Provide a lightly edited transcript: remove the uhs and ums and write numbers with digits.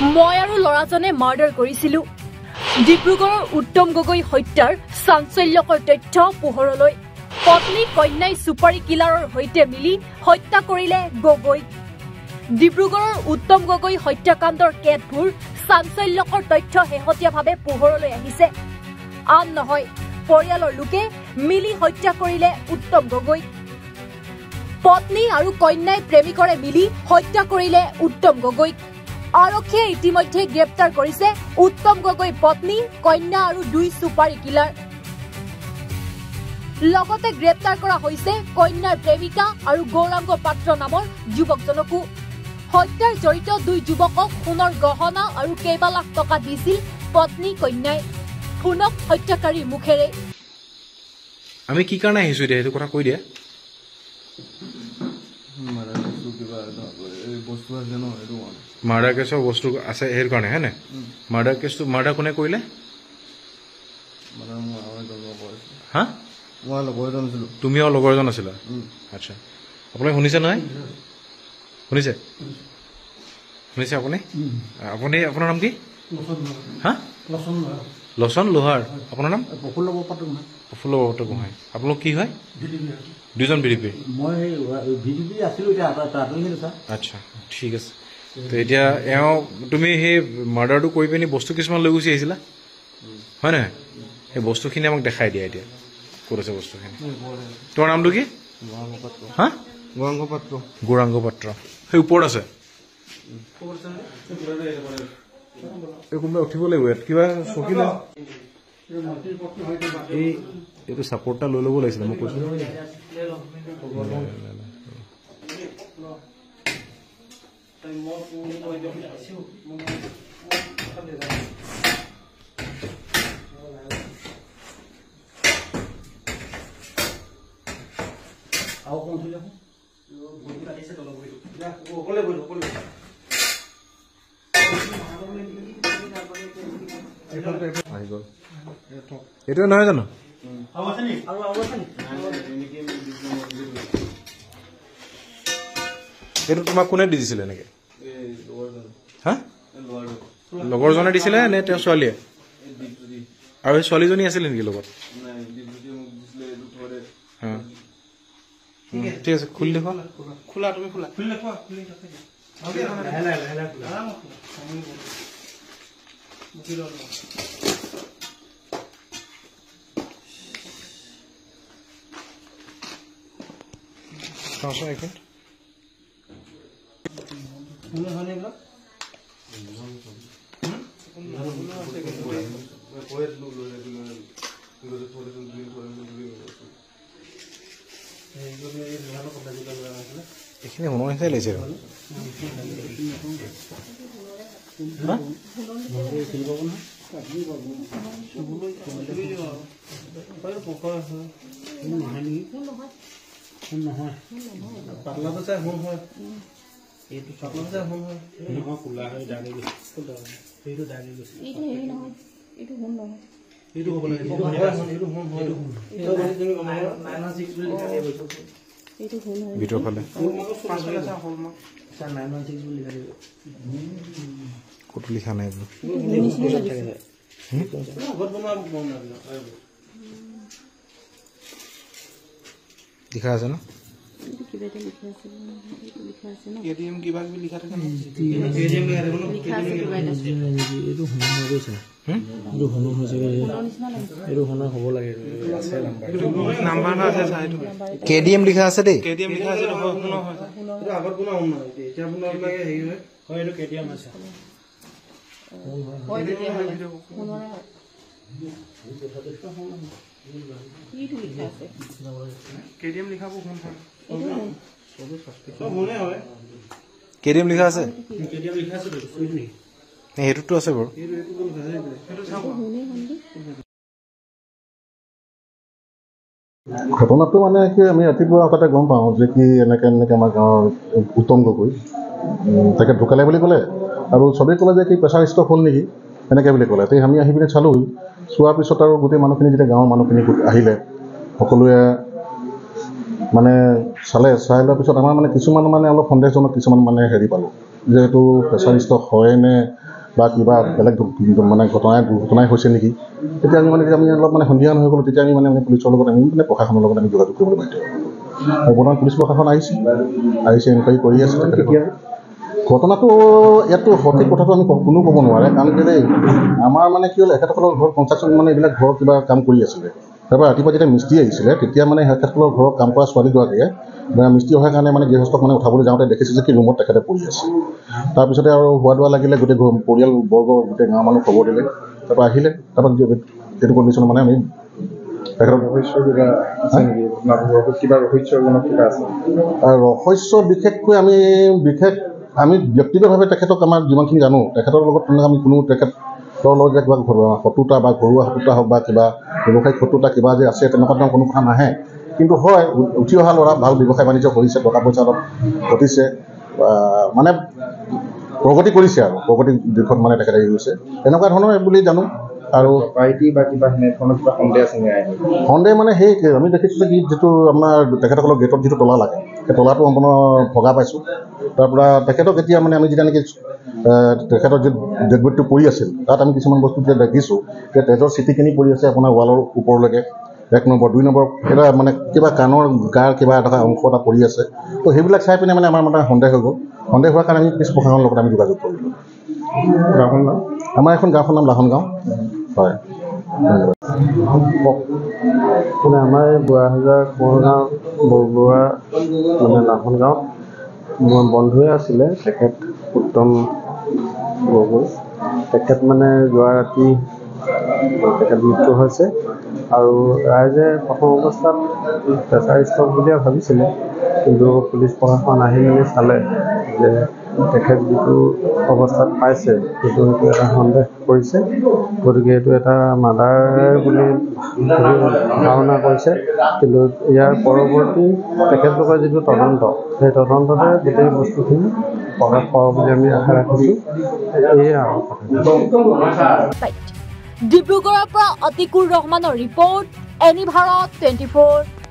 মই আৰু ল'ৰাজনে মাৰ্ডাৰ কৰিছিলো। ডিব্ৰুগড়ৰ উত্তম গগৈ হত্যাৰ চাঞ্চল্যকৰ তথ্য পোহৰলৈ। পত্নী কন্যাই ছুপাৰী কিলাৰৰ সৈতে মিলি হত্যা কৰিলে গগৈক। ডিব্ৰুগড়ৰ উত্তম গগৈ হত্যাকাণ্ডৰ কেতবোৰ চাঞ্চল্যকৰ তথ্য শেহতীয়াভাৱে পোহৰলৈ আহিছে। আন নহয়, পৰিয়ালৰ লোকে মিলি হত্যা কৰিলে উত্তম গগৈক। পত্নী আৰু কন্যাই প্ৰেমিকৰে মিলি হত্যা কৰিলে উত্তম গগৈক। আৰক্ষীয়ে ইতিমধ্যে গ্ৰেপ্তাৰ কৰিছে উত্তম গগৈ পত্নী, কন্যা আৰু 2 ছুপাৰী কিলাৰ। লগতে গ্ৰেপ্তাৰ কৰা হৈছে কন্যাৰ প্ৰেমিকা আৰু গৌৰাংগ পাত্ৰ নামৰ যুৱকজনকো। হত্যাৰ জড়িত 2 যুৱকক সোণৰ গহনা আৰু কেইবা লাখ টকা দিছিল পত্নী কন্যাই। শুনক হত্যাকাৰীৰ মুখেৰে। আমি কি কাৰণে আহিছো এতিয়া সেইটো কথা কৈ দিয়া। মাৰ্ডাৰ কেছৰ বস্তু আছে সেই কাৰণে হয় নাই? মাৰ্ডাৰ কেছটো মাৰ্ডাৰ কোনে কৰিলে? হা? তুমিও লগৰজন আছিলা? আচ্ছা, আপোনালোকে শুনিছে নহয়? শুনিছে? শুনিছে আপুনি? আপোনাৰ নাম কি? হা? লচন লোহাৰ। আপোনাৰ নাম? প্ৰফুল্ল বৰপাত্ৰ গোহাঁই। আপোনালোক কি হয়? 2জন বিডিপি। আচ্ছা, ঠিক আছে। তো এতিয়া তুমি সেই মাৰ্ডাৰটো কৰি পিনি বস্তু কিছুমান লৈ গুচি আহিছিলা হয় নহয়? সেই বস্তুখিনি আমাক দেখাই দিয়া এতিয়া। ক'ত আছে বস্তুখিনি? তোমাৰ নামটো কি? হা? গৌৰাংগ পাত্ৰ। সেই ওপৰত আছে। কোনোবাই উঠিব লাগিব ইয়াত কিবা চকিলে। এইটো ছাপৰ্টটা লৈ ল'ব লাগিছিলে মই কৈছো। এইটোৱে নহয় জানো? এইটো তোমাক কোনে দি দিছিলে এনেকে? হা? লগৰজনে দিছিলে নে তেওঁ ছোৱালীয়ে? আৰু সেই ছোৱালীজনী আছিলে নেকি লগত? ঠিক আছে, খুলি দেখুৱা। খোলা তুমি খোলা। এইখিনি মনৰ নিচাই লাগিছে। ভিতৰৰ ফালে ক'তো লিখা নাই লিখা আছে ন? কেডিএম লিখা আছে দেই। কেডিএম লিখা আছে? সেইটোতো আছে বাৰু। ঘটনাটো মানে কি, আমি ৰাতিপুৱা আগতে গম পাওঁ যে কি এনেকৈ আমাৰ গাঁৱৰ উত্তম গগৈ তাকে ঢুকালে বুলি ক'লে, আৰু চবেই ক'লে যে কি প্ৰেছাৰ ষ্ট্ৰক হ'ল নেকি এনেকৈ বুলি ক'লে। তে আমি আহি পিনে চালোঁ, চোৱাৰ পিছত আৰু গোটেই মানুহখিনি যেতিয়া গাঁৱৰ মানুহখিনি আহিলে, সকলোৱে মানে চাই লোৱাৰ পিছত আমাৰ মানে কিছুমান মানে অলপ সন্দেহজনক কিছুমান মানে হেৰি পালোঁ যে এইটো প্ৰেছাৰ ষ্ট্ৰক হয় নে বা কিবা বেলেগ মানে দুৰ্ঘটনাই হৈছে নেকি তেতিয়া আমি অলপ মানে সন্ধিয়ান হৈ গ'লোঁ তেতিয়া আমি পুলিচৰ লগত আমি প্ৰশাসনৰ লগত আমি যোগাযোগ কৰিবলৈ বাধ্য আৰু বৰ্তমান পুলিচ প্ৰশাসন আহিছে এনকুৱাৰী কৰি আছে ঘটনাটো ইয়াততো সঠিক কথাটো আমি কোনো ক'ব নোৱাৰে কাৰণ কেলৈ আমাৰ মানে কি হ'ল এখেতসকলৰ ঘৰ কনষ্ট্ৰাকশ্যন মানে এইবিলাক ঘৰৰ কিবা কাম কৰি আছিলে তাৰপৰা ৰাতিপুৱা যেতিয়া মিস্ত্ৰী আহিছিলে তেতিয়া মানে এখেতসকলৰ ঘৰৰ কাম কৰা ছোৱালীগৰাকীয়ে মিস্ত্ৰী অহাৰ কাৰণে মানে গৃহস্থক মানে উঠাবলৈ যাওঁতে দেখিছে যে কি ৰুমত তেখেতে পৰি আছে তাৰপিছতে আৰু হোৱা দোৱা লাগিলে গোটেই পৰিয়ালবৰ্গ গোটেই গাঁৱৰ মানুহ খবৰ দিলে তাৰপৰা আহিলে তাৰপৰা সেইটো কণ্ডিশ্যন মানে আমি ৰহস্য বিশেষকৈ আমি ব্যক্তিগতভাৱে তেখেতক আমাৰ যিমানখিনি জানো তেখেতৰ লগত তেনেকৈ আমি কোনো তেখেতৰ লগত যে কিবা শত্ৰুতা বা ঘৰুৱা শত্ৰুতা হওক বা কিবা ব্যৱসায়িক শত্ৰুতা কিবা যে আছে তেনেকুৱা ধৰণৰ কোনো কথা নাহে কিন্তু হয় উঠি অহা ল'ৰা ভাল ব্যৱসায় বাণিজ্য কৰিছে টকা পইচা অলপ ঘটিছে মানে প্ৰগতি কৰিছে আৰু প্ৰগতি দিশত মানে তেখেতে হেৰি হৈছে এনেকুৱা ধৰণৰ বুলি জানো আৰু সন্দেহ মানে সেই আমি দেখিছোঁ যে কি যিটো আমাৰ তেখেতসকলৰ গেটত যিটো তলা লাগে সেই তলাটো সম্পূৰ্ণ ভগা পাইছোঁ তাৰপৰা তেখেতক এতিয়া মানে আমি যেতিয়া নেকি তেখেতৰ যি ডেডবডিটো পৰি আছিল তাত আমি কিছুমান বস্তু যেতিয়া দেখিছোঁ যে তেজৰ চিটিখিনি পৰি আছে আপোনাৰ ৱালৰ ওপৰলৈকে 1 নম্বৰ 2 নম্বৰ এটা মানে কিবা কাণৰ গাৰ কিবা এটা অংশ এটা পৰি আছে তো সেইবিলাক চাই পিনে মানে আমাৰ মানে সন্দেহ হৈ গ'ল সন্দেহ হোৱাৰ কাৰণে আমি পুলিচ প্ৰশাসনৰ লগত আমি যোগাযোগ কৰিলোঁ আমাৰ এখন গাঁওখনৰ নাম লাহন গাঁও হয় মানে আমাৰ এই বুঢ়াহাজাৰ কোঁৱৰগাঁও বৰবৰুৱা মানে লাহন গাঁৱত মোৰ বন্ধুৱে আছিলে তেখেত উত্তম গগৈ তেখেত মানে যোৱা ৰাতি তেখেত মৃত্যু হৈছে আৰু ৰাইজে প্ৰথম অৱস্থাত প্ৰেছাৰ ষ্ট্ৰক বুলিয়ে ভাবিছিলে কিন্তু পুলিচ প্ৰশাসন আহি মেলি চালে যে তেখেত যিটো অৱস্থাত পাইছে সেইটো এটা সন্দেহ কৰিছে গতিকে এইটো এটা মাৰ্ডাৰ বুলি ধাৰণা কৰিছে কিন্তু ইয়াৰ পৰৱৰ্তী তেখেতলোকৰ যিটো তদন্ত সেই তদন্ততে গোটেই বস্তুখিনি প্ৰকাশ পাব বুলি আমি আশা ৰাখিছোঁ এয়ে আৰু ডিব্ৰুগড়ৰ পৰা অতিকুৰ ৰহমানৰ ৰিপৰ্ট এনি ভাৰত 24